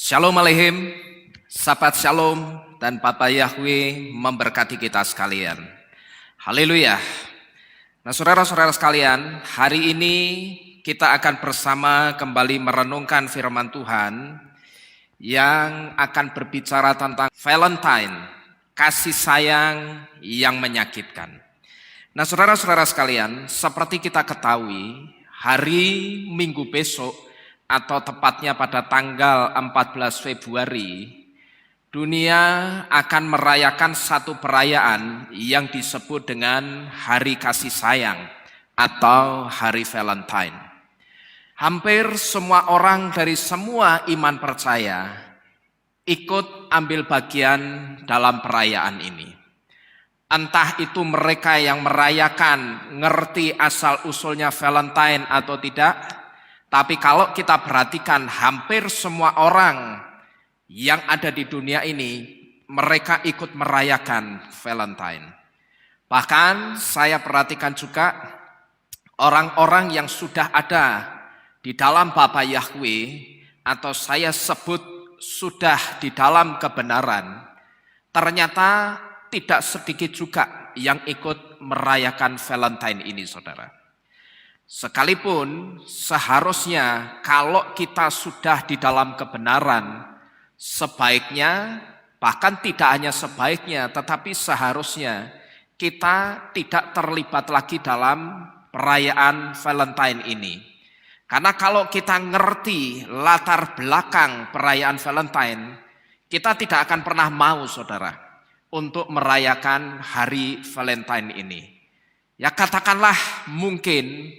Shalom Aleihim, sahabat Shalom dan Papa Yahweh memberkati kita sekalian. Haleluya. Nah saudara-saudara sekalian, hari ini kita akan bersama kembali merenungkan firman Tuhan yang akan berbicara tentang Valentine, kasih sayang yang menyakitkan. Nah saudara-saudara sekalian, seperti kita ketahui, hari Minggu besok atau tepatnya pada tanggal 14 Februari, dunia akan merayakan satu perayaan yang disebut dengan Hari Kasih Sayang atau Hari Valentine. Hampir semua orang dari semua iman percaya ikut ambil bagian dalam perayaan ini. Entah itu mereka yang merayakan ngerti asal-usulnya Valentine atau tidak, tapi kalau kita perhatikan hampir semua orang yang ada di dunia ini, mereka ikut merayakan Valentine. Bahkan saya perhatikan juga orang-orang yang sudah ada di dalam Bapa Yahweh, atau saya sebut sudah di dalam kebenaran, ternyata tidak sedikit juga yang ikut merayakan Valentine ini, saudara. Sekalipun seharusnya kalau kita sudah di dalam kebenaran, sebaiknya, bahkan tidak hanya sebaiknya, tetapi seharusnya kita tidak terlibat lagi dalam perayaan Valentine ini. Karena kalau kita ngerti latar belakang perayaan Valentine, kita tidak akan pernah mau, saudara, untuk merayakan hari Valentine ini. Ya katakanlah mungkin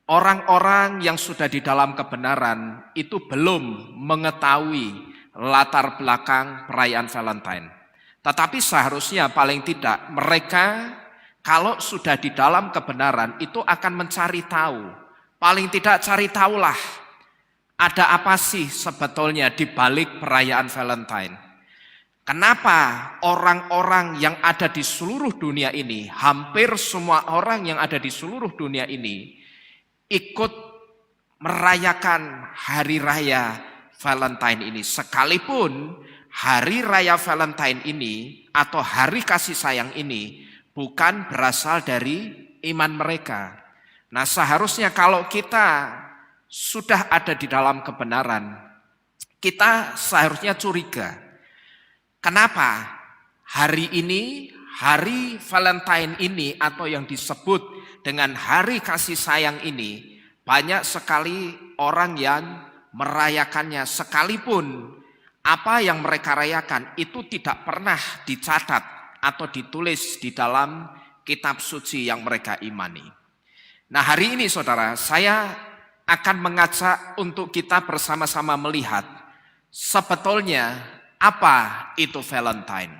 orang-orang yang sudah di dalam kebenaran itu belum mengetahui latar belakang perayaan Valentine. Tetapi seharusnya paling tidak mereka kalau sudah di dalam kebenaran itu akan mencari tahu. Paling tidak cari tahulah ada apa sih sebetulnya di balik perayaan Valentine. Kenapa orang-orang yang ada di seluruh dunia ini, hampir semua orang yang ada di seluruh dunia ini ikut merayakan hari raya Valentine ini, sekalipun hari raya Valentine ini atau hari kasih sayang ini bukan berasal dari iman mereka. Nah seharusnya kalau kita sudah ada di dalam kebenaran, kita seharusnya curiga. Kenapa hari ini, hari Valentine ini atau yang disebut dengan hari kasih sayang ini, banyak sekali orang yang merayakannya, sekalipun apa yang mereka rayakan itu tidak pernah dicatat atau ditulis di dalam kitab suci yang mereka imani. Nah hari ini saudara, saya akan mengajak untuk kita bersama-sama melihat sebetulnya apa itu Valentine.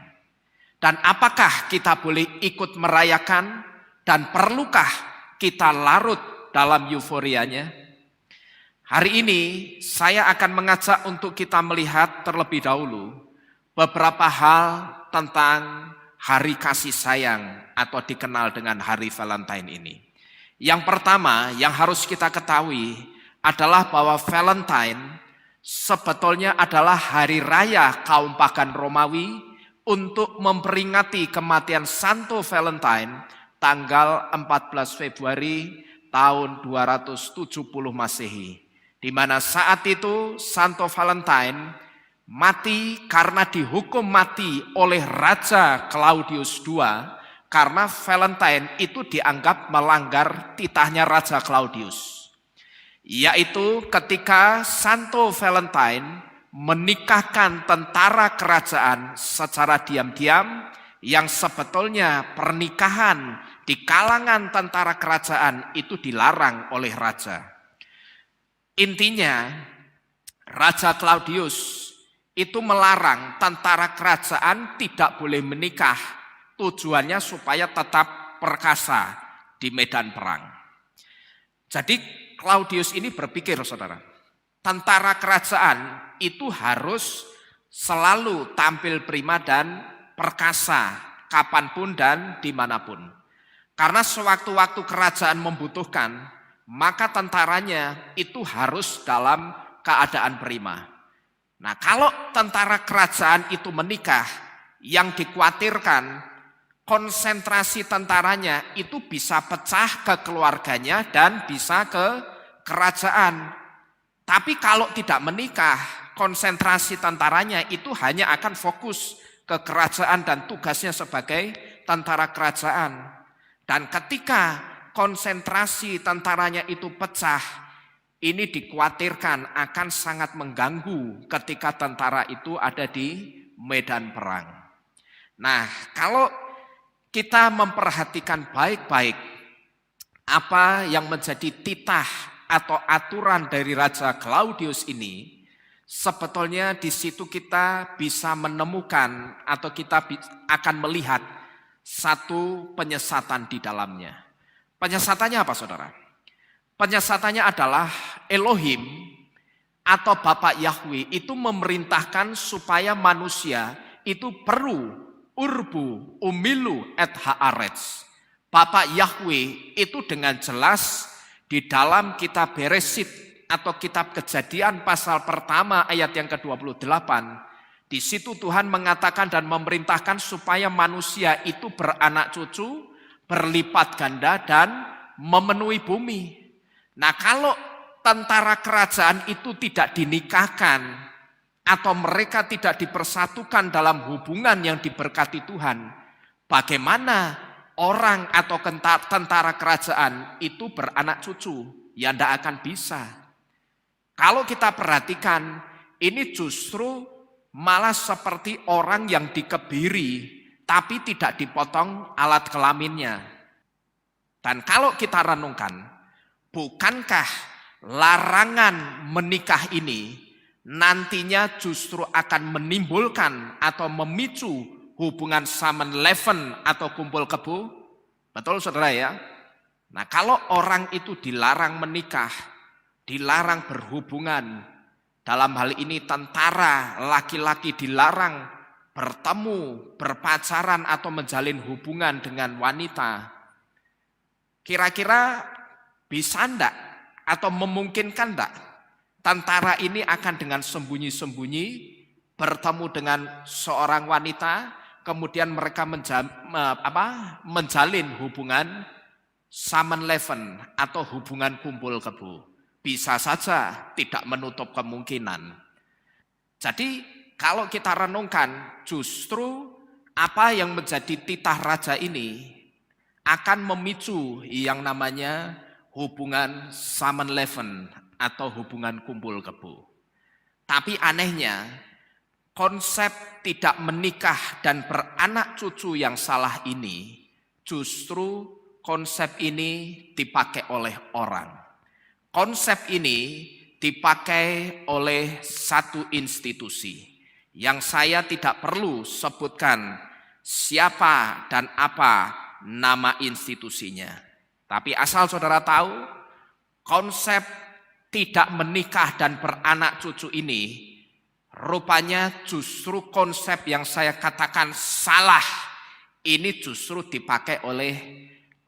Dan apakah kita boleh ikut merayakan dan perlukah kita larut dalam euforianya? Hari ini saya akan mengajak untuk kita melihat terlebih dahulu beberapa hal tentang hari kasih sayang atau dikenal dengan hari Valentine ini. Yang pertama yang harus kita ketahui adalah bahwa Valentine sebetulnya adalah hari raya kaum pagan Romawi untuk memperingati kematian Santo Valentine tanggal 14 Februari tahun 270 Masehi, di mana saat itu Santo Valentine mati karena dihukum mati oleh Raja Claudius II, karena Valentine itu dianggap melanggar titahnya Raja Claudius, yaitu ketika Santo Valentine menikahkan tentara kerajaan secara diam-diam, yang sebetulnya pernikahan di kalangan tentara kerajaan itu dilarang oleh raja. Intinya Raja Claudius itu melarang tentara kerajaan tidak boleh menikah, tujuannya supaya tetap perkasa di medan perang. Jadi Claudius ini berpikir, saudara, tentara kerajaan itu harus selalu tampil prima dan perkasa kapanpun dan dimanapun. Karena sewaktu-waktu kerajaan membutuhkan, maka tentaranya itu harus dalam keadaan prima. Nah, kalau tentara kerajaan itu menikah, yang dikhawatirkan konsentrasi tentaranya itu bisa pecah ke keluarganya dan bisa ke kerajaan. Tapi kalau tidak menikah, konsentrasi tentaranya itu hanya akan fokus ke kerajaan dan tugasnya sebagai tentara kerajaan. Dan ketika konsentrasi tentaranya itu pecah, ini dikhawatirkan akan sangat mengganggu ketika tentara itu ada di medan perang. Nah, kalau kita memperhatikan baik-baik apa yang menjadi titah atau aturan dari Raja Claudius ini, sebetulnya di situ kita bisa menemukan atau kita akan melihat satu penyesatan di dalamnya. Penyesatannya apa, saudara? Penyesatannya adalah Elohim atau Bapak Yahweh itu memerintahkan supaya manusia itu perlu urbu umilu et haaretz. Bapak Yahweh itu dengan jelas di dalam kitab Beresit atau kitab Kejadian pasal pertama ayat yang ke-28. Di situ Tuhan mengatakan dan memerintahkan supaya manusia itu beranak cucu, berlipat ganda dan memenuhi bumi. Nah, kalau tentara kerajaan itu tidak dinikahkan atau mereka tidak dipersatukan dalam hubungan yang diberkati Tuhan, bagaimana orang atau tentara kerajaan itu beranak cucu? Ya tidak akan bisa. Kalau kita perhatikan, ini justru malah seperti orang yang dikebiri, tapi tidak dipotong alat kelaminnya. Dan kalau kita renungkan, bukankah larangan menikah ini nantinya justru akan menimbulkan atau memicu hubungan samen leven atau kumpul kebo? Betul, saudara ya? Nah, kalau orang itu dilarang menikah, dilarang berhubungan, dalam hal ini tentara laki-lki dilarang bertemu, berpacaran atau menjalin hubungan dengan wanita, kira-kira bisa enggak atau memungkinkan enggak tentara ini akan dengan sembunyi-sembunyi bertemu dengan seorang wanita, kemudian mereka menjalin hubungan samen leven atau hubungan kumpul kebo? Bisa saja, tidak menutup kemungkinan. Jadi kalau kita renungkan, justru apa yang menjadi titah raja ini akan memicu yang namanya hubungan samen leven atau hubungan kumpul kebo. Tapi anehnya, konsep tidak menikah dan beranak cucu yang salah ini, justru konsep ini dipakai oleh orang. Konsep ini dipakai oleh satu institusi yang saya tidak perlu sebutkan siapa dan apa nama institusinya. Tapi asal saudara tahu, konsep tidak menikah dan beranak cucu ini rupanya justru konsep yang saya katakan salah. Ini justru dipakai oleh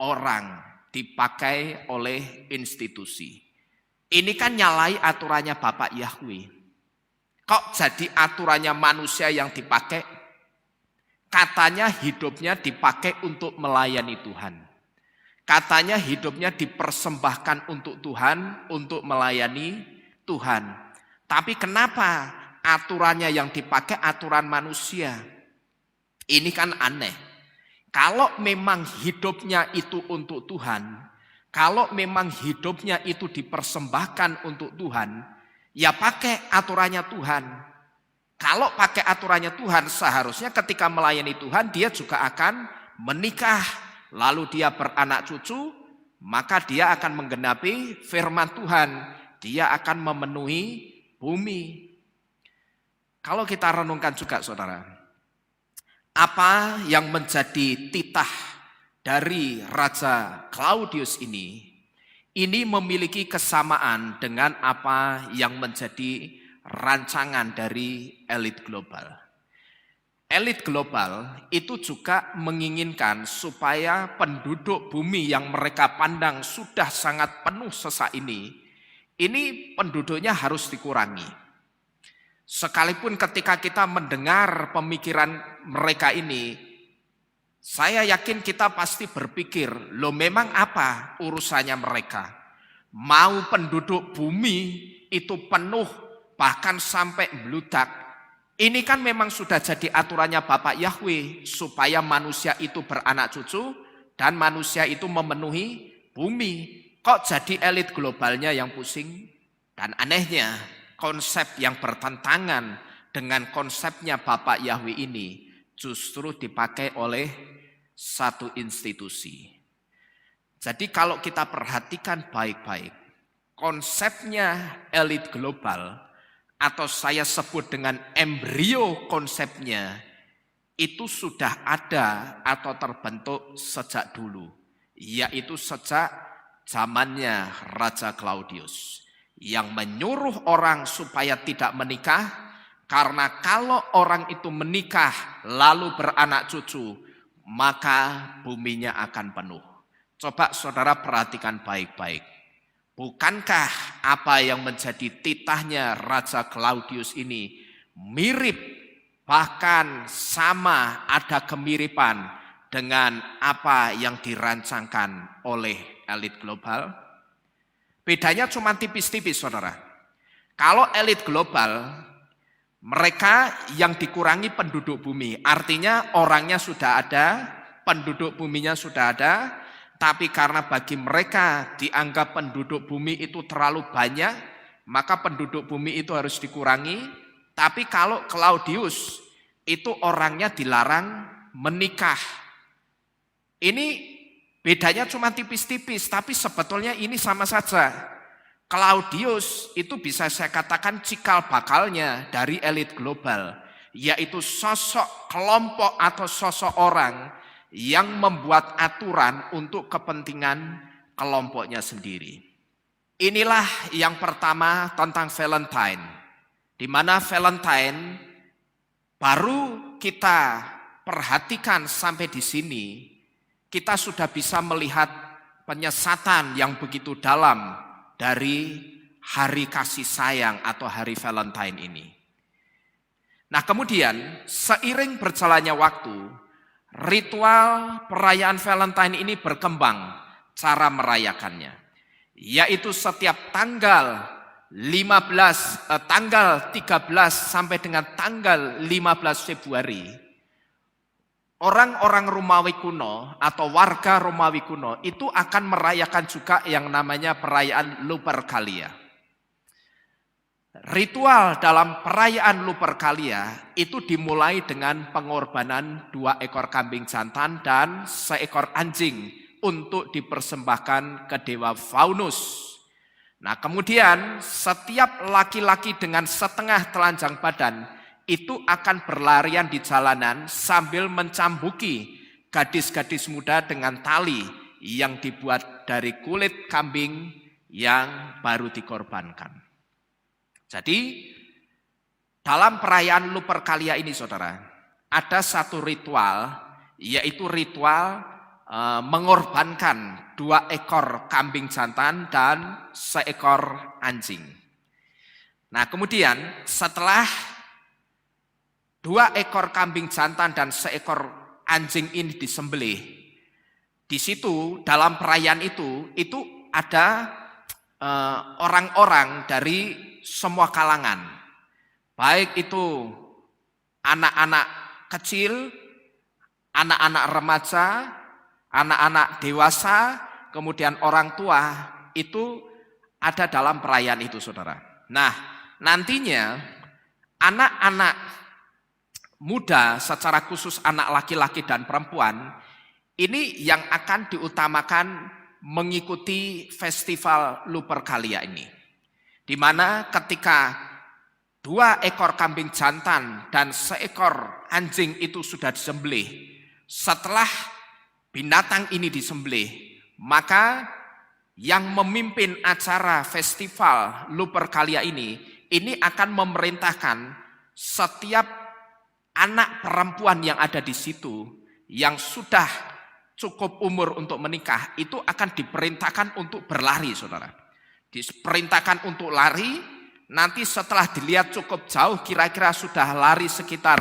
orang, dipakai oleh institusi. Ini kan nyalai aturannya Bapak Yahweh. Kok jadi aturannya manusia yang dipakai? Katanya hidupnya dipakai untuk melayani Tuhan. Katanya hidupnya dipersembahkan untuk Tuhan, untuk melayani Tuhan. Tapi kenapa aturannya yang dipakai aturan manusia? Ini kan aneh. Kalau memang hidupnya itu untuk Tuhan, kalau memang hidupnya itu dipersembahkan untuk Tuhan, ya pakai aturannya Tuhan. Kalau pakai aturannya Tuhan, seharusnya ketika melayani Tuhan, dia juga akan menikah. Lalu dia beranak cucu, maka dia akan menggenapi firman Tuhan. Dia akan memenuhi bumi. Kalau kita renungkan juga, saudara, apa yang menjadi titah dari Raja Claudius ini memiliki kesamaan dengan apa yang menjadi rancangan dari elit global. Elit global itu juga menginginkan supaya penduduk bumi yang mereka pandang sudah sangat penuh sesak ini penduduknya harus dikurangi. Sekalipun ketika kita mendengar pemikiran mereka ini, saya yakin kita pasti berpikir, loh memang apa urusannya mereka? Mau penduduk bumi itu penuh, bahkan sampai meludak. Ini kan memang sudah jadi aturannya Bapak Yahweh, supaya manusia itu beranak cucu, dan manusia itu memenuhi bumi. Kok jadi elit globalnya yang pusing? Dan anehnya, konsep yang bertentangan dengan konsepnya Bapak Yahweh ini justru dipakai oleh satu institusi. Jadi kalau kita perhatikan baik-baik, konsepnya elit global atau saya sebut dengan embrio konsepnya itu sudah ada atau terbentuk sejak dulu, yaitu sejak zamannya Raja Claudius yang menyuruh orang supaya tidak menikah, karena kalau orang itu menikah lalu beranak cucu, maka buminya akan penuh. Coba saudara perhatikan baik-baik. Bukankah apa yang menjadi titahnya Raja Claudius ini mirip, bahkan sama, ada kemiripan dengan apa yang dirancangkan oleh elit global? Bedanya cuma tipis-tipis saudara. Kalau elit global, mereka yang dikurangi penduduk bumi. Artinya orangnya sudah ada, penduduk buminya sudah ada. Tapi karena bagi mereka dianggap penduduk bumi itu terlalu banyak, maka penduduk bumi itu harus dikurangi. Tapi kalau Claudius, itu orangnya dilarang menikah. Ini bedanya cuma tipis-tipis, tapi sebetulnya ini sama saja. Claudius itu bisa saya katakan cikal bakalnya dari elit global, yaitu sosok kelompok atau sosok orang yang membuat aturan untuk kepentingan kelompoknya sendiri. Inilah yang pertama tentang Valentine, di mana Valentine baru kita perhatikan sampai di sini. Kita sudah bisa melihat penyesatan yang begitu dalam dari hari kasih sayang atau hari Valentine ini. Nah kemudian seiring berjalannya waktu, ritual perayaan Valentine ini berkembang cara merayakannya. Yaitu setiap tanggal 13 sampai dengan tanggal 15 Februari, orang-orang Romawi kuno atau warga Romawi kuno itu akan merayakan juga yang namanya perayaan Lupercalia. Ritual dalam perayaan Lupercalia itu dimulai dengan pengorbanan 2 ekor kambing jantan dan 1 ekor anjing untuk dipersembahkan ke dewa Faunus. Nah kemudian setiap laki-laki dengan setengah telanjang badan itu akan berlarian di jalanan sambil mencambuki gadis-gadis muda dengan tali yang dibuat dari kulit kambing yang baru dikorbankan. Jadi dalam perayaan Lupercalia ini saudara, ada satu ritual, yaitu ritual mengorbankan 2 ekor kambing jantan dan 1 ekor anjing. Nah kemudian setelah 2 ekor kambing jantan dan 1 ekor anjing ini disembelih, di situ dalam perayaan itu ada orang-orang dari semua kalangan, baik itu anak-anak kecil, anak-anak remaja, anak-anak dewasa, kemudian orang tua, itu ada dalam perayaan itu saudara. Nah nantinya anak-anak muda, secara khusus anak laki-laki dan perempuan, ini yang akan diutamakan mengikuti festival Lupercalia ini. Di mana ketika 2 ekor kambing jantan dan 1 ekor anjing itu sudah disembelih, setelah binatang ini disembelih, maka yang memimpin acara festival Lupercalia ini akan memerintahkan setiap anak perempuan yang ada di situ yang sudah cukup umur untuk menikah itu akan diperintahkan untuk berlari saudara. Diperintahkan untuk lari nanti setelah dilihat cukup jauh, kira-kira sudah lari sekitar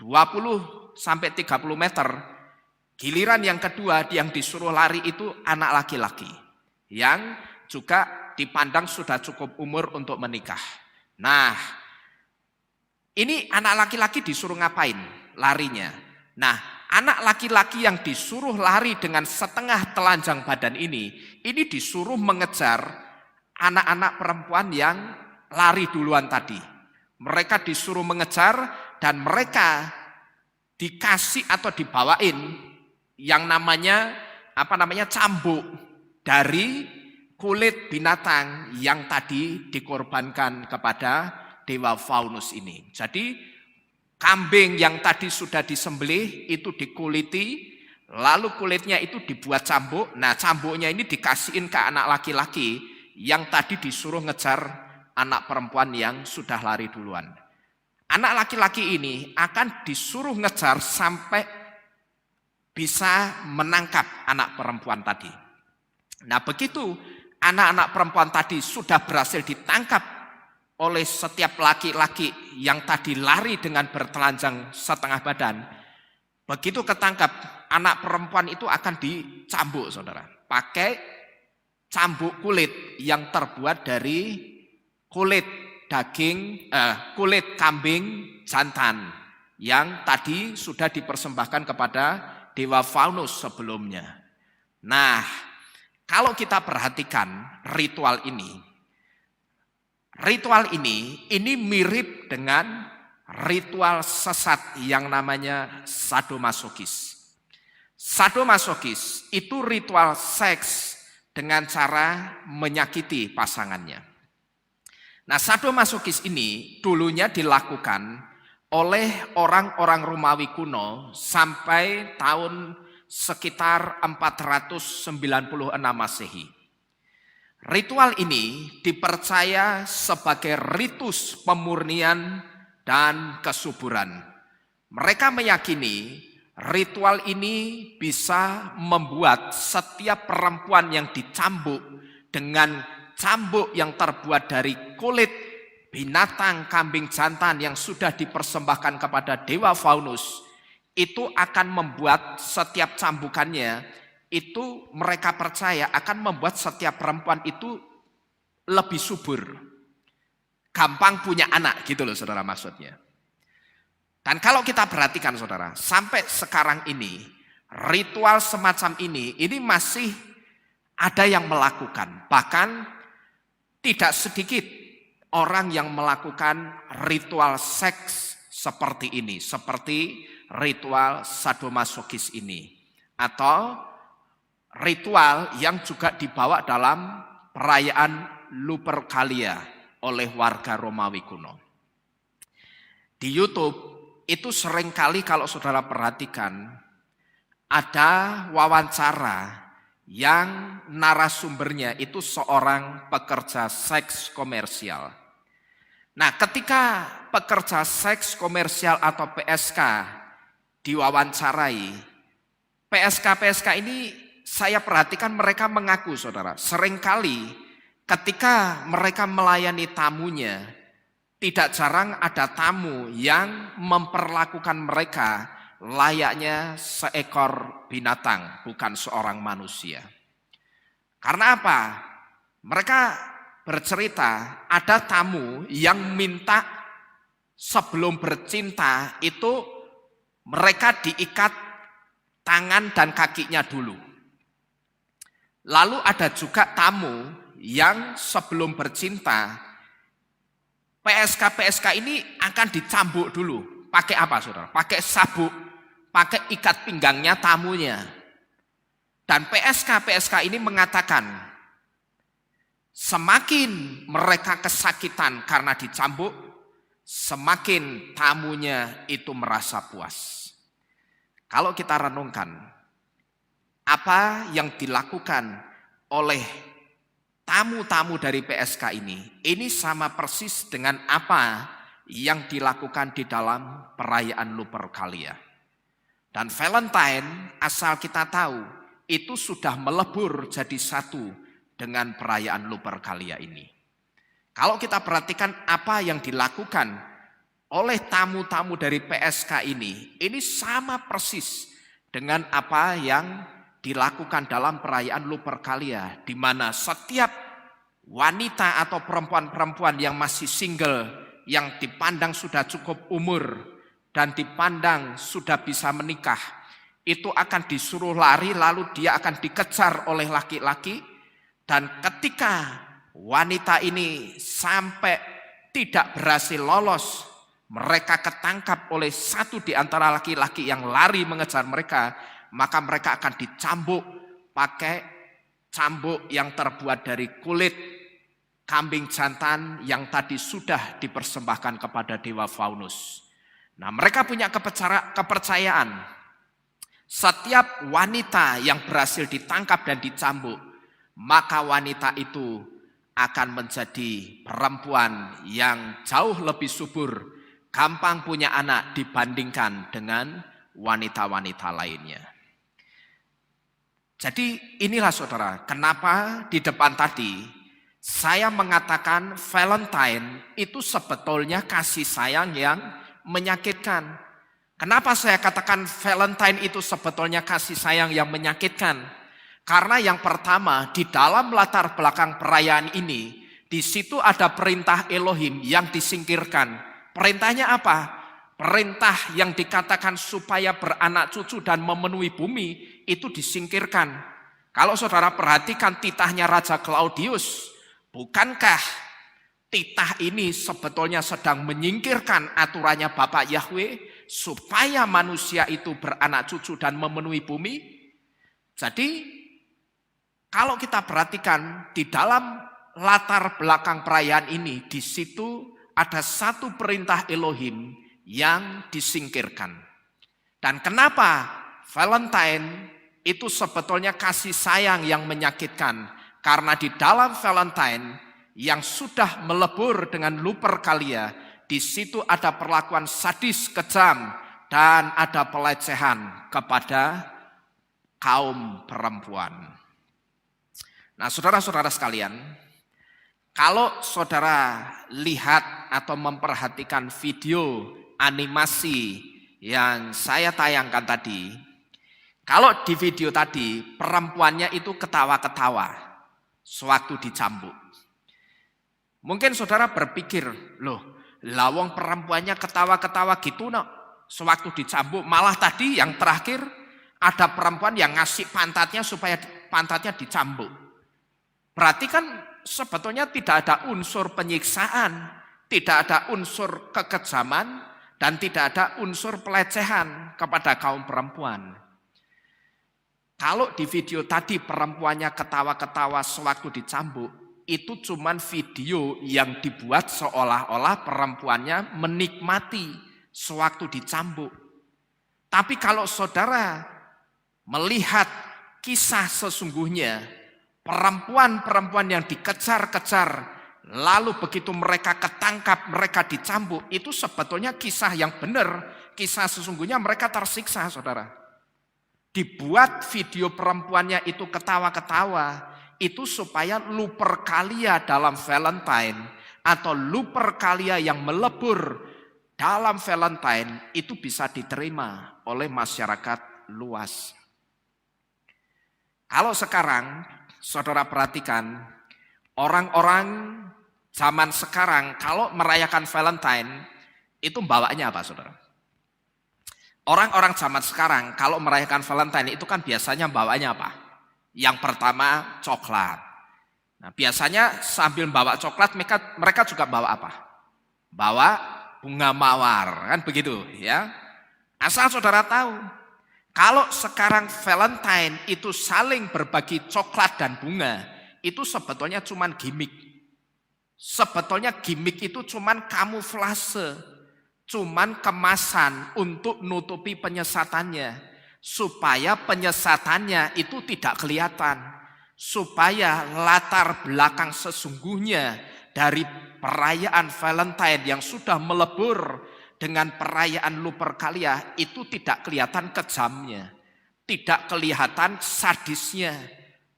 20 sampai 30 meter. Giliran yang kedua yang disuruh lari itu anak laki-laki yang juga dipandang sudah cukup umur untuk menikah. Nah, ini anak laki-laki disuruh ngapain larinya? Nah, anak laki-laki yang disuruh lari dengan setengah telanjang badan ini disuruh mengejar anak-anak perempuan yang lari duluan tadi. Mereka disuruh mengejar dan mereka dikasih atau dibawain yang namanya cambuk dari kulit binatang yang tadi dikorbankan kepada dewa Faunus ini. Jadi kambing yang tadi sudah disembelih itu dikuliti, lalu kulitnya itu dibuat cambuk. Nah, cambuknya ini dikasihin ke anak laki-laki yang tadi disuruh ngejar anak perempuan yang sudah lari duluan. Anak laki-laki ini akan disuruh ngejar sampai bisa menangkap anak perempuan tadi. Nah, begitu anak-anak perempuan tadi sudah berhasil ditangkap oleh setiap laki-laki yang tadi lari dengan bertelanjang setengah badan, begitu ketangkap, anak perempuan itu akan dicambuk, saudara, pakai cambuk kulit yang terbuat dari kulit kambing jantan yang tadi sudah dipersembahkan kepada dewa Faunus sebelumnya. Nah, kalau kita perhatikan ritual ini mirip dengan ritual sesat yang namanya sadomasokis. Sadomasokis itu ritual seks dengan cara menyakiti pasangannya. Nah, sadomasokis ini dulunya dilakukan oleh orang-orang Romawi kuno sampai tahun sekitar 496 Masehi. Ritual ini dipercaya sebagai ritus pemurnian dan kesuburan. Mereka meyakini ritual ini bisa membuat setiap perempuan yang dicambuk dengan cambuk yang terbuat dari kulit binatang kambing jantan yang sudah dipersembahkan kepada dewa Faunus, itu akan membuat setiap cambukannya itu mereka percaya akan membuat setiap perempuan itu lebih subur, gampang punya anak gitu loh, saudara, maksudnya. Dan kalau kita perhatikan, saudara, sampai sekarang ini ritual semacam ini masih ada yang melakukan. Bahkan tidak sedikit orang yang melakukan ritual seks seperti ini, seperti ritual sadomasokis ini, atau ritual yang juga dibawa dalam perayaan Lupercalia oleh warga Romawi kuno. Di YouTube itu seringkali kalau saudara perhatikan ada wawancara yang narasumbernya itu seorang pekerja seks komersial. Nah, ketika pekerja seks komersial atau PSK diwawancarai, PSK ini saya perhatikan mereka mengaku, saudara, seringkali ketika mereka melayani tamunya, tidak jarang ada tamu yang memperlakukan mereka layaknya seekor binatang, bukan seorang manusia. Karena apa? Mereka bercerita ada tamu yang minta sebelum bercinta itu mereka diikat tangan dan kakinya dulu. Lalu ada juga tamu yang sebelum bercinta, PSK ini akan dicambuk dulu. Pakai apa, saudara? Pakai sabuk, pakai ikat pinggangnya tamunya. Dan PSK ini mengatakan, semakin mereka kesakitan karena dicambuk, semakin tamunya itu merasa puas. Kalau kita renungkan, apa yang dilakukan oleh tamu-tamu dari PSK ini sama persis dengan apa yang dilakukan di dalam perayaan Lupercalia. Dan Valentine, asal kita tahu, itu sudah melebur jadi satu dengan perayaan Lupercalia ini. Kalau kita perhatikan apa yang dilakukan oleh tamu-tamu dari PSK ini sama persis dengan apa yang dilakukan dalam perayaan Lupercalia, di mana setiap wanita atau perempuan-perempuan yang masih single, yang dipandang sudah cukup umur dan dipandang sudah bisa menikah, itu akan disuruh lari lalu dia akan dikejar oleh laki-laki, dan ketika wanita ini sampai tidak berhasil lolos, mereka ketangkap oleh satu di antara laki-laki yang lari mengejar mereka, maka mereka akan dicambuk pakai cambuk yang terbuat dari kulit kambing jantan yang tadi sudah dipersembahkan kepada dewa Faunus. Nah, mereka punya kepercayaan setiap wanita yang berhasil ditangkap dan dicambuk, maka wanita itu akan menjadi perempuan yang jauh lebih subur, gampang punya anak dibandingkan dengan wanita-wanita lainnya. Jadi inilah saudara, kenapa di depan tadi saya mengatakan Valentine itu sebetulnya kasih sayang yang menyakitkan. Kenapa saya katakan Valentine itu sebetulnya kasih sayang yang menyakitkan? Karena yang pertama, di dalam latar belakang perayaan ini, di situ ada perintah Elohim yang disingkirkan. Perintahnya apa? Perintah yang dikatakan supaya beranak cucu dan memenuhi bumi, itu disingkirkan. Kalau saudara perhatikan titahnya Raja Claudius, bukankah titah ini sebetulnya sedang menyingkirkan aturannya Bapak Yahweh, supaya manusia itu beranak cucu dan memenuhi bumi? Jadi, kalau kita perhatikan di dalam latar belakang perayaan ini, di situ ada satu perintah Elohim yang disingkirkan. Dan kenapa Valentine itu sebetulnya kasih sayang yang menyakitkan? Karena di dalam Valentine yang sudah melebur dengan Lupercalia, di situ ada perlakuan sadis, kejam, dan ada pelecehan kepada kaum perempuan. Nah, saudara-saudara sekalian, kalau saudara lihat atau memperhatikan video animasi yang saya tayangkan tadi, kalau di video tadi perempuannya itu ketawa-ketawa sewaktu dicambuk. Mungkin saudara berpikir, loh, lawang perempuannya ketawa-ketawa gitu no, sewaktu dicambuk. Malah tadi yang terakhir ada perempuan yang ngasih pantatnya supaya pantatnya dicambuk. Berarti kan sebetulnya tidak ada unsur penyiksaan, tidak ada unsur kekejaman, dan tidak ada unsur pelecehan kepada kaum perempuan. Kalau di video tadi perempuannya ketawa-ketawa sewaktu dicambuk, itu cuman video yang dibuat seolah-olah perempuannya menikmati sewaktu dicambuk. Tapi kalau saudara melihat kisah sesungguhnya, perempuan-perempuan yang dikejar-kejar, lalu begitu mereka ketangkap, mereka dicambuk, itu sebetulnya kisah yang benar, kisah sesungguhnya mereka tersiksa, saudara. Dibuat video perempuannya itu ketawa-ketawa, itu supaya Lupercalia dalam Valentine, atau Lupercalia yang melebur dalam Valentine, itu bisa diterima oleh masyarakat luas. Kalau sekarang, saudara perhatikan, orang-orang zaman sekarang kalau merayakan Valentine, itu bawanya apa, saudara? Orang-orang zaman sekarang kalau merayakan Valentine itu kan biasanya bawanya apa? Yang pertama coklat. Nah, biasanya sambil bawa coklat mereka juga bawa apa? Bawa bunga mawar, kan begitu ya. Asal saudara tahu, kalau sekarang Valentine itu saling berbagi coklat dan bunga, itu sebetulnya cuman gimmick. Sebetulnya gimmick itu cuman kamuflase, cuman kemasan untuk nutupi penyesatannya, supaya penyesatannya itu tidak kelihatan, supaya latar belakang sesungguhnya dari perayaan Valentine yang sudah melebur dengan perayaan Lupercalia itu tidak kelihatan kejamnya, tidak kelihatan sadisnya,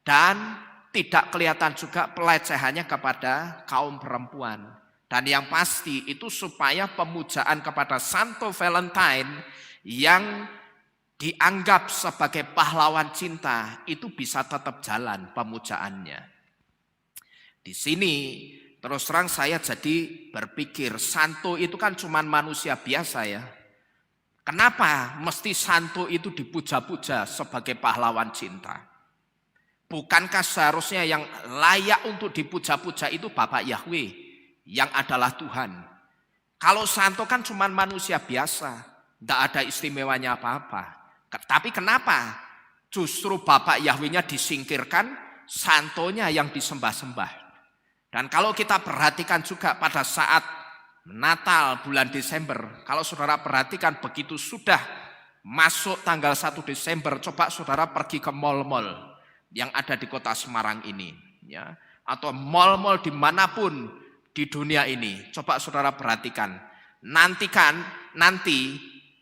dan tidak kelihatan juga pelecehannya kepada kaum perempuan. Dan yang pasti itu supaya pemujaan kepada Santo Valentine yang dianggap sebagai pahlawan cinta itu bisa tetap jalan pemujaannya. Di sini terus terang saya jadi berpikir, santo itu kan cuma manusia biasa ya. Kenapa mesti santo itu dipuja-puja sebagai pahlawan cinta? Bukankah seharusnya yang layak untuk dipuja-puja itu Bapak Yahweh yang adalah Tuhan? Kalau santo kan cuma manusia biasa, tidak ada istimewanya apa-apa. Tapi kenapa justru Bapak Yahweh-nya disingkirkan, santonya yang disembah-sembah? Dan kalau kita perhatikan juga pada saat Natal bulan Desember, kalau saudara perhatikan begitu sudah masuk tanggal 1 Desember, coba saudara pergi ke mal-mal yang ada di kota Semarang ini, ya, atau mal-mal dimanapun di dunia ini, coba saudara perhatikan. Nanti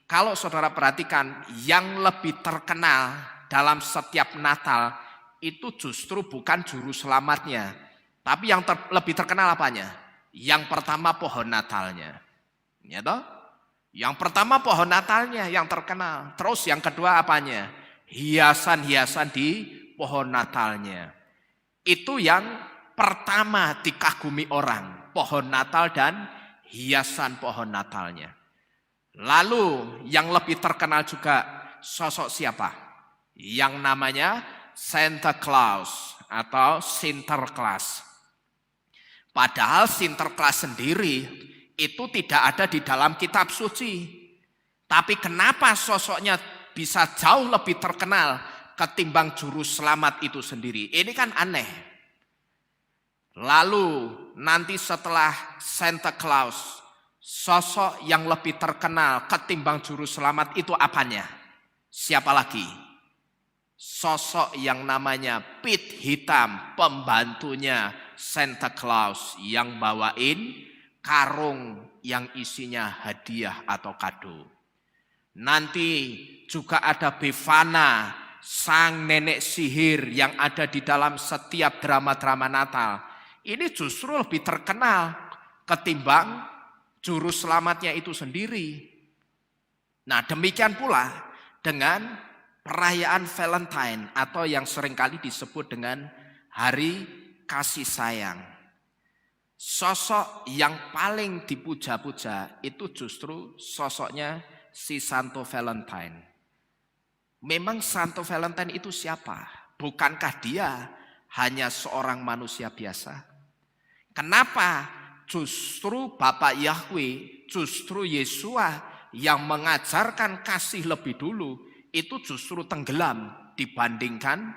kalau saudara perhatikan yang lebih terkenal dalam setiap Natal itu justru bukan juru selamatnya, tapi yang lebih terkenal apanya? Yang pertama pohon Natalnya. Ya toh? Yang pertama pohon Natalnya yang terkenal. Terus yang kedua apanya? Hiasan-hiasan di pohon Natalnya. Itu yang pertama dikagumi orang. Pohon Natal dan hiasan pohon Natalnya. Lalu yang lebih terkenal juga sosok siapa? Yang namanya Santa Claus atau Sinterklas. Padahal Sinterklas sendiri itu tidak ada di dalam kitab suci. Tapi kenapa sosoknya bisa jauh lebih terkenal ketimbang juru selamat itu sendiri? Ini kan aneh. Lalu nanti setelah Santa Claus, sosok yang lebih terkenal ketimbang juru selamat itu apanya? Siapa lagi? Sosok yang namanya Pit Hitam, pembantunya Santa Claus yang bawain karung yang isinya hadiah atau kado. Nanti juga ada Befana, sang nenek sihir yang ada di dalam setiap drama-drama Natal. Ini justru lebih terkenal ketimbang juru selamatnya itu sendiri. Nah, demikian pula dengan perayaan Valentine atau yang seringkali disebut dengan hari kasih sayang. Sosok yang paling dipuja-puja itu justru sosoknya si Santo Valentine. Memang Santo Valentine itu siapa? Bukankah dia hanya seorang manusia biasa? Kenapa justru Bapak Yahweh, justru Yesua yang mengajarkan kasih lebih dulu itu justru tenggelam dibandingkan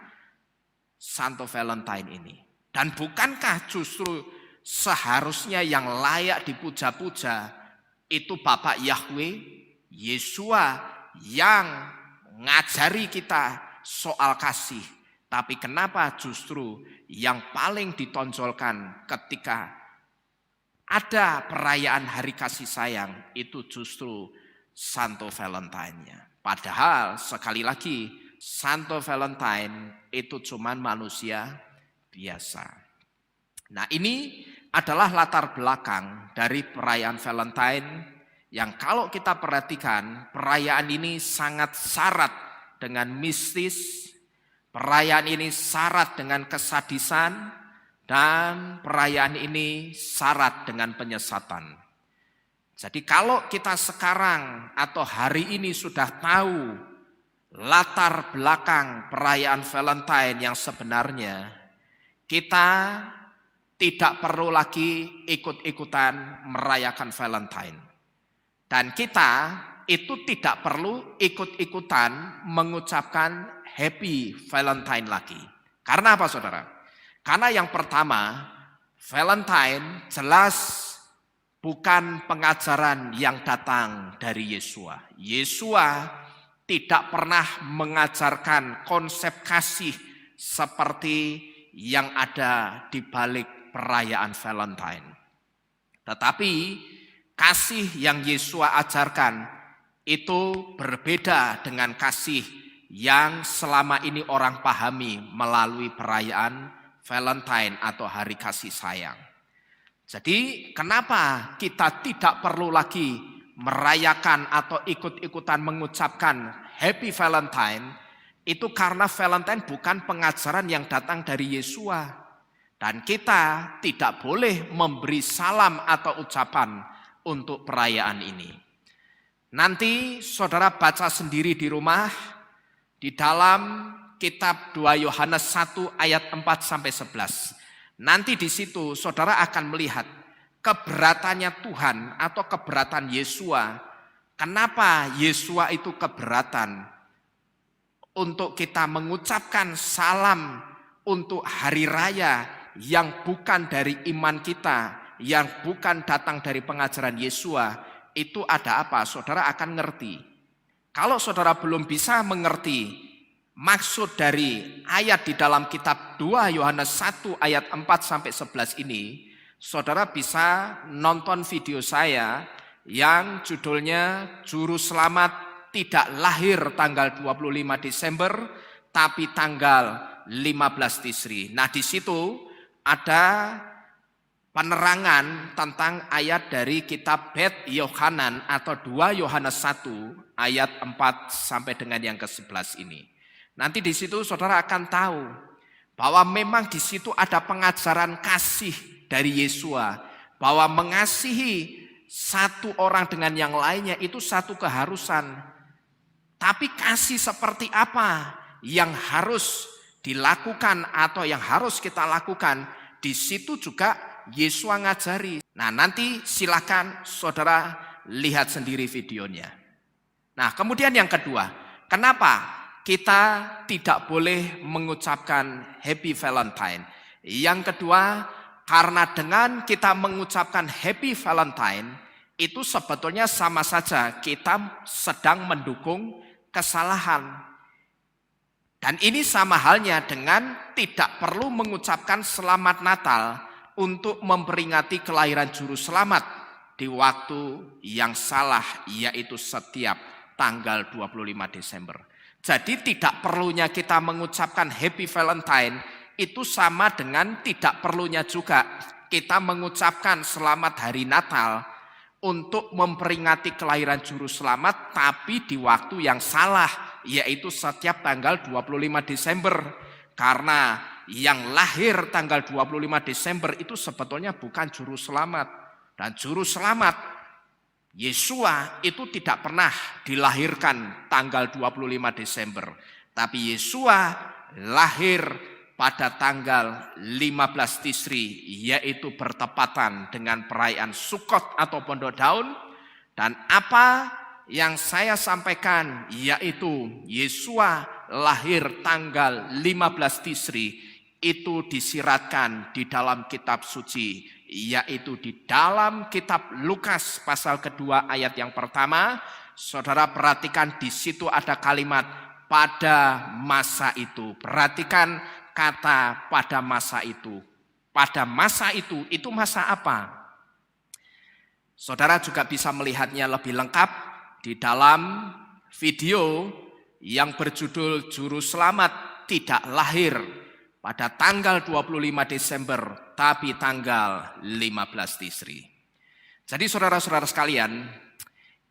Santo Valentine ini? Dan bukankah justru seharusnya yang layak dipuja-puja itu Bapak Yahweh, Yesua yang ngajari kita soal kasih. Tapi kenapa justru yang paling ditonjolkan ketika ada perayaan hari kasih sayang itu justru Santo Valentine-nya. Padahal sekali lagi Santo Valentine itu cuma manusia biasa. Nah, ini adalah latar belakang dari perayaan Valentine yang kalau kita perhatikan perayaan ini sangat syarat dengan mistis, perayaan ini syarat dengan kesadisan, dan perayaan ini syarat dengan penyesatan. Jadi kalau kita sekarang atau hari ini sudah tahu latar belakang perayaan Valentine yang sebenarnya, kita tidak perlu lagi ikut-ikutan merayakan Valentine. Dan kita itu tidak perlu ikut-ikutan mengucapkan Happy Valentine lagi. Karena apa saudara? Karena yang pertama, Valentine jelas bukan pengajaran yang datang dari Yesua. Yesua tidak pernah mengajarkan konsep kasih seperti yang ada di balik perayaan Valentine. Tetapi kasih yang Yesua ajarkan itu berbeda dengan kasih yang selama ini orang pahami melalui perayaan Valentine atau hari kasih sayang. Jadi kenapa kita tidak perlu lagi merayakan atau ikut-ikutan mengucapkan Happy Valentine? Itu karena Valentine bukan pengajaran yang datang dari Yesua. Dan kita tidak boleh memberi salam atau ucapan untuk perayaan ini. Nanti saudara baca sendiri di rumah, di dalam kitab 2 Yohanes 1 ayat 4-11. Nanti di situ saudara akan melihat keberatannya Tuhan atau keberatan Yesua. Kenapa Yesua itu keberatan untuk kita mengucapkan salam untuk hari raya yang bukan dari iman kita, yang bukan datang dari pengajaran Yesua. Itu ada apa? Saudara akan ngerti. Kalau saudara belum bisa mengerti maksud dari ayat di dalam kitab 2 Yohanes 1 ayat 4-11 ini, saudara bisa nonton video saya yang judulnya Juru Selamat tidak lahir tanggal 25 Desember tapi tanggal 15 Tisri. Nah, di situ ada penerangan tentang ayat dari kitab Bet Yohanan atau 2 Yohanes 1 ayat 4 sampai dengan yang ke-11 ini. Nanti di situ saudara akan tahu bahwa memang di situ ada pengajaran kasih dari Yesua, bahwa mengasihi satu orang dengan yang lainnya itu satu keharusan. Tapi kasih seperti apa yang harus dilakukan atau yang harus kita lakukan, di situ juga Yesua ngajari. Nah, nanti silakan saudara lihat sendiri videonya. Nah, kemudian yang kedua, kenapa kita tidak boleh mengucapkan Happy Valentine? Yang kedua, karena dengan kita mengucapkan Happy Valentine, itu sebetulnya sama saja kita sedang mendukung kesalahan. Dan ini sama halnya dengan tidak perlu mengucapkan Selamat Natal untuk memperingati kelahiran Juru Selamat di waktu yang salah, yaitu setiap tanggal 25 Desember. Jadi tidak perlunya kita mengucapkan Happy Valentine itu sama dengan tidak perlunya juga kita mengucapkan Selamat Hari Natal untuk memperingati kelahiran Juru Selamat tapi di waktu yang salah, yaitu setiap tanggal 25 Desember. Karena yang lahir tanggal 25 Desember itu sebetulnya bukan Juru Selamat. Dan Juru Selamat Yesua itu tidak pernah dilahirkan tanggal 25 Desember. Tapi Yesua lahir pada tanggal 15 Tisri, yaitu bertepatan dengan perayaan Sukot atau Pondok Daun. Dan apa yang saya sampaikan yaitu Yesua lahir tanggal 15 Tisri itu disiratkan di dalam kitab suci, yaitu di dalam kitab Lukas pasal kedua ayat yang pertama. Saudara perhatikan di situ ada kalimat pada masa itu. Perhatikan kata pada masa itu. Pada masa itu masa apa? Saudara juga bisa melihatnya lebih lengkap di dalam video yang berjudul Juru Selamat tidak lahir pada tanggal 25 Desember tapi tanggal 15 Tisri. Jadi saudara-saudara sekalian,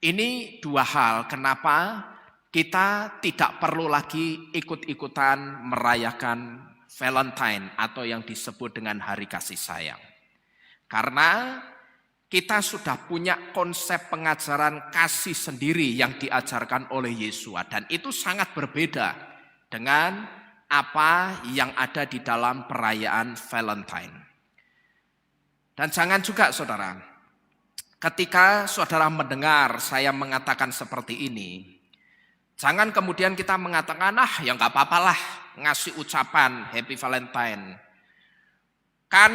ini dua hal kenapa kita tidak perlu lagi ikut-ikutan merayakan Valentine atau yang disebut dengan hari kasih sayang. Karena kita sudah punya konsep pengajaran kasih sendiri yang diajarkan oleh Yesua. Dan itu sangat berbeda dengan apa yang ada di dalam perayaan Valentine. Dan jangan juga saudara, ketika saudara mendengar saya mengatakan seperti ini, jangan kemudian kita mengatakan, ya gak apa-apalah ngasih ucapan Happy Valentine. Kan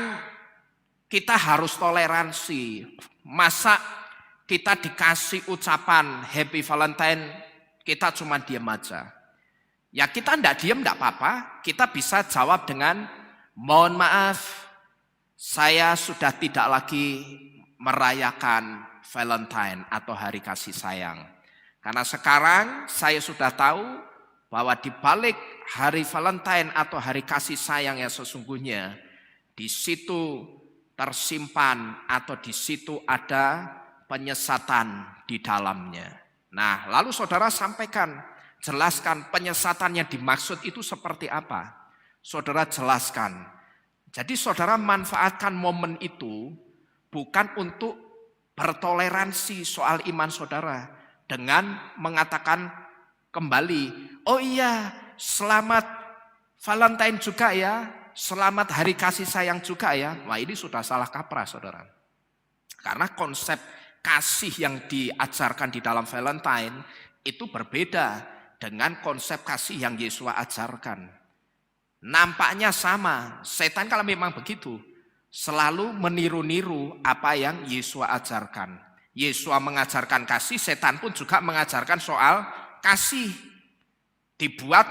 kita harus toleransi. Masa kita dikasih ucapan Happy Valentine, kita cuma diam aja. Ya kita enggak diam enggak apa-apa. Kita bisa jawab dengan, mohon maaf, saya sudah tidak lagi merayakan Valentine atau hari kasih sayang. Karena sekarang saya sudah tahu bahwa di balik hari Valentine atau hari kasih sayang yang sesungguhnya, di situ tersimpan atau di situ ada penyesatan di dalamnya. Nah, lalu saudara sampaikan, jelaskan penyesatan yang dimaksud itu seperti apa. Saudara jelaskan. Jadi saudara manfaatkan momen itu bukan untuk bertoleransi soal iman saudara dengan mengatakan kembali, oh iya, selamat Valentine juga ya, selamat hari kasih sayang juga ya. Wah, ini sudah salah kaprah saudara. Karena konsep kasih yang diajarkan di dalam Valentine itu berbeda dengan konsep kasih yang Yesus ajarkan. Nampaknya sama, setan kalau memang begitu, selalu meniru-niru apa yang Yesus ajarkan. Yesus mengajarkan kasih, setan pun juga mengajarkan soal kasih. Dibuat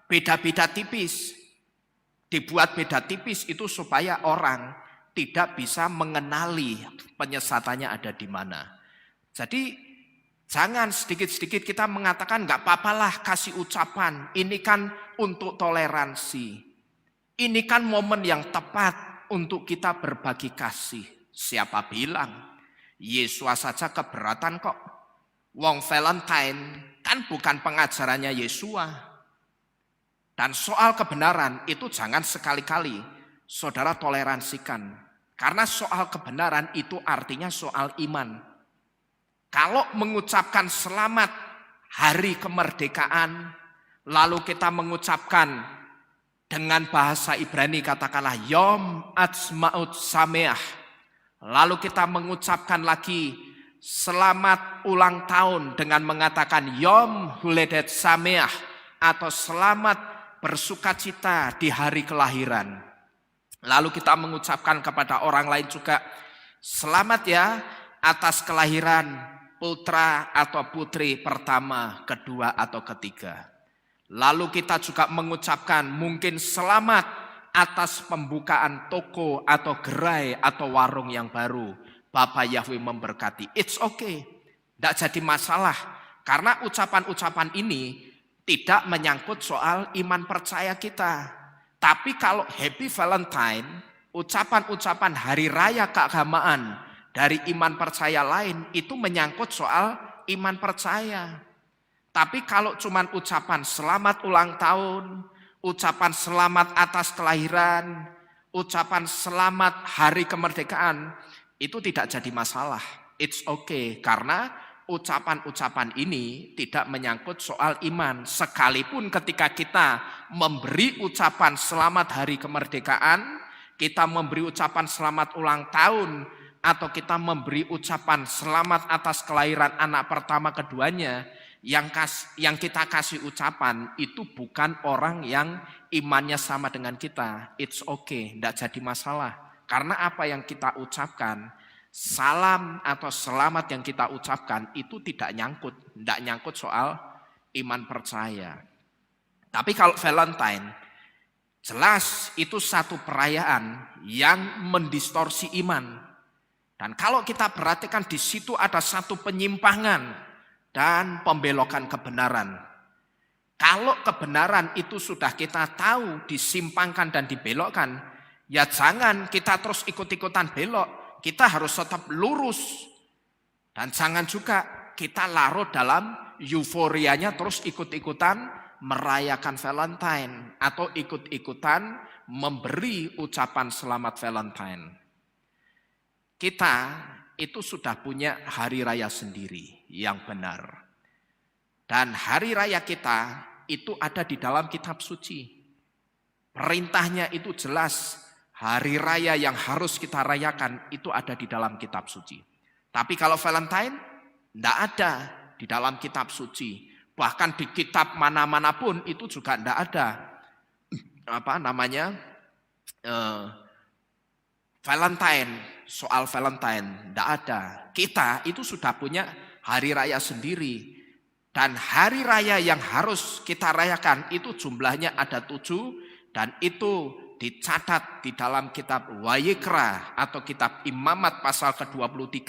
beda-beda tipis. Dibuat beda tipis itu supaya orang tidak bisa mengenali penyesatannya ada di mana. Jadi jangan sedikit-sedikit kita mengatakan enggak apa-apalah kasih ucapan. Ini kan untuk toleransi. Ini kan momen yang tepat untuk kita berbagi kasih. Siapa bilang? Yesus saja keberatan kok. Wong Valentine kan bukan pengajarannya Yesus. Dan soal kebenaran itu jangan sekali-kali saudara toleransikan. Karena soal kebenaran itu artinya soal iman. Kalau mengucapkan selamat hari kemerdekaan, lalu kita mengucapkan dengan bahasa Ibrani katakanlah Yom Atzmaut Sameach. Lalu kita mengucapkan lagi selamat ulang tahun dengan mengatakan Yom Huledet Sameach atau selamat bersukacita di hari kelahiran. Lalu kita mengucapkan kepada orang lain juga selamat ya atas kelahiran putra atau putri pertama, kedua atau ketiga. Lalu kita juga mengucapkan mungkin selamat atas pembukaan toko atau gerai atau warung yang baru. Bapak Yahweh memberkati. It's okay. Tidak jadi masalah. Karena ucapan-ucapan ini tidak menyangkut soal iman percaya kita. Tapi kalau Happy Valentine, ucapan-ucapan hari raya keagamaan dari iman percaya lain itu menyangkut soal iman percaya. Tapi kalau cuman ucapan selamat ulang tahun, ucapan selamat atas kelahiran, ucapan selamat hari kemerdekaan, itu tidak jadi masalah. It's okay, karena ucapan-ucapan ini tidak menyangkut soal iman. Sekalipun ketika kita memberi ucapan selamat hari kemerdekaan, kita memberi ucapan selamat ulang tahun, atau kita memberi ucapan selamat atas kelahiran anak pertama keduanya, yang kita kasih ucapan itu bukan orang yang imannya sama dengan kita. It's okay, tidak jadi masalah. Karena apa yang kita ucapkan, salam atau selamat yang kita ucapkan itu tidak nyangkut soal iman percaya. Tapi kalau Valentine, jelas itu satu perayaan yang mendistorsi iman. Dan kalau kita perhatikan di situ ada satu penyimpangan dan pembelokan kebenaran. Kalau kebenaran itu sudah kita tahu disimpangkan dan dibelokkan, ya jangan kita terus ikut-ikutan belok. Kita harus tetap lurus. Dan jangan juga kita larut dalam euforianya terus ikut-ikutan merayakan Valentine atau ikut-ikutan memberi ucapan selamat Valentine. Kita itu sudah punya hari raya sendiri yang benar. Dan hari raya kita itu ada di dalam kitab suci. Perintahnya itu jelas. Hari raya yang harus kita rayakan itu ada di dalam kitab suci. Tapi kalau Valentine, tidak ada di dalam kitab suci. Bahkan di kitab mana-mana pun itu juga tidak ada. Valentine, soal Valentine, tidak ada. Kita itu sudah punya hari raya sendiri. Dan hari raya yang harus kita rayakan itu jumlahnya ada 7 dan itu dicatat di dalam kitab Wayikra atau kitab Imamat pasal ke-23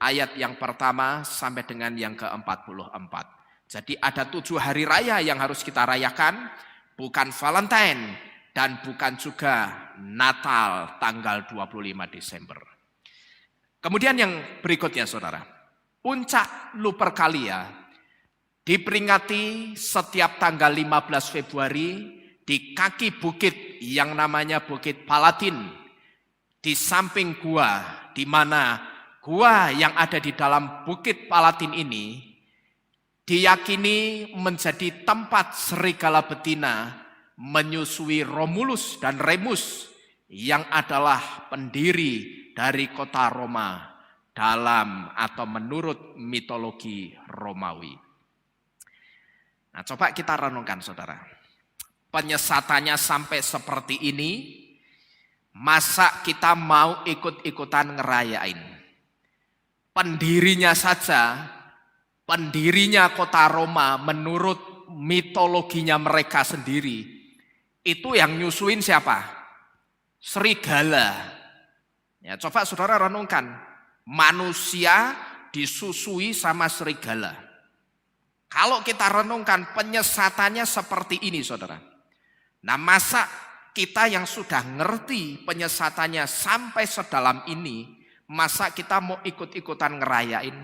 ayat yang pertama sampai dengan yang ke-44. Jadi ada 7 hari raya yang harus kita rayakan, bukan Valentine dan bukan juga Natal tanggal 25 Desember. Kemudian yang berikutnya saudara, puncak Lupercalia diperingati setiap tanggal 15 Februari di kaki bukit yang namanya Bukit Palatin, di samping gua, di mana gua yang ada di dalam Bukit Palatin ini diyakini menjadi tempat serigala betina menyusui Romulus dan Remus yang adalah pendiri dari kota Roma dalam atau menurut mitologi Romawi. Nah, coba kita renungkan saudara. Penyesatannya sampai seperti ini, masa kita mau ikut-ikutan ngerayain? Pendirinya saja, pendirinya kota Roma menurut mitologinya mereka sendiri, itu yang nyusuin siapa? Serigala. Ya, coba saudara renungkan, manusia disusui sama serigala. Kalau kita renungkan penyesatannya seperti ini saudara. Nah, masa kita yang sudah ngerti penyesatannya sampai sedalam ini, masa kita mau ikut-ikutan ngerayain?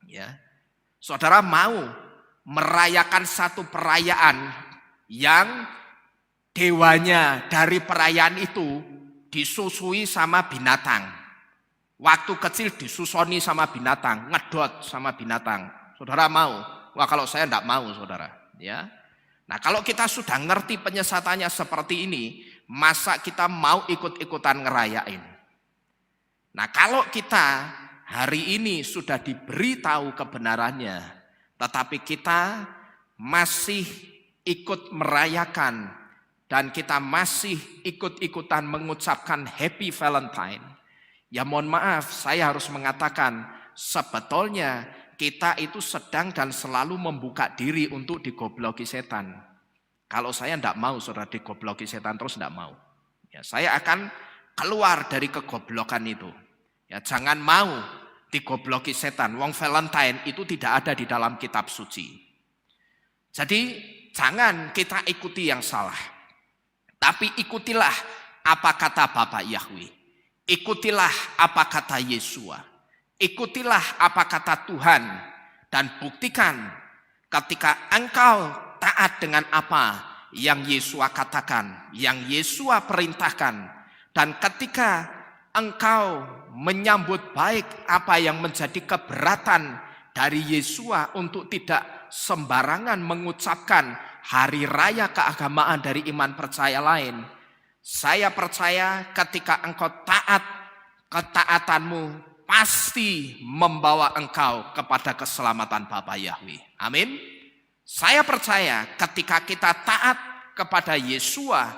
Ya. Saudara mau merayakan satu perayaan yang dewanya dari perayaan itu disusui sama binatang. Waktu kecil disusoni sama binatang, ngedot sama binatang. Saudara mau? Wah, kalau saya enggak mau saudara. Ya. Nah, kalau kita sudah ngerti penyesatannya seperti ini, masa kita mau ikut-ikutan ngerayain? Nah, kalau kita hari ini sudah diberitahu kebenarannya, tetapi kita masih ikut merayakan dan kita masih ikut-ikutan mengucapkan Happy Valentine, ya mohon maaf, saya harus mengatakan sebetulnya kita itu sedang dan selalu membuka diri untuk digobloki setan. Kalau saya tidak mau saudara digobloki setan terus tidak mau. Ya, saya akan keluar dari kegoblokan itu. Ya, jangan mau digobloki setan. Wong Valentine itu tidak ada di dalam kitab suci. Jadi jangan kita ikuti yang salah. Tapi ikutilah apa kata Bapak Yahweh. Ikutilah apa kata Yesua. Ikutilah apa kata Tuhan. Dan buktikan ketika engkau taat dengan apa yang Yesua katakan, yang Yesua perintahkan. Dan ketika engkau menyambut baik apa yang menjadi keberatan dari Yesua untuk tidak sembarangan mengucapkan hari raya keagamaan dari iman percaya lain. Saya percaya ketika engkau taat, ketaatanmu pasti membawa engkau kepada keselamatan Bapa Yahweh. Amin. Saya percaya ketika kita taat kepada Yesua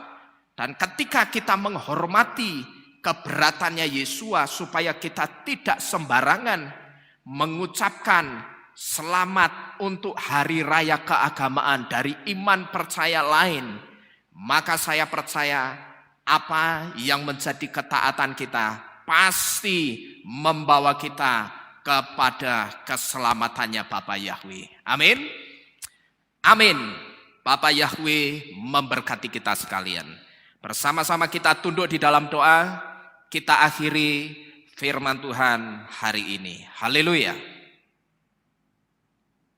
dan ketika kita menghormati keberatannya Yesua supaya kita tidak sembarangan mengucapkan selamat untuk hari raya keagamaan dari iman percaya lain, maka saya percaya apa yang menjadi ketaatan kita pasti membawa kita kepada keselamatannya Bapa Yahweh. Amin. Amin. Bapa Yahweh memberkati kita sekalian. Bersama-sama kita tunduk di dalam doa, kita akhiri firman Tuhan hari ini. Haleluya.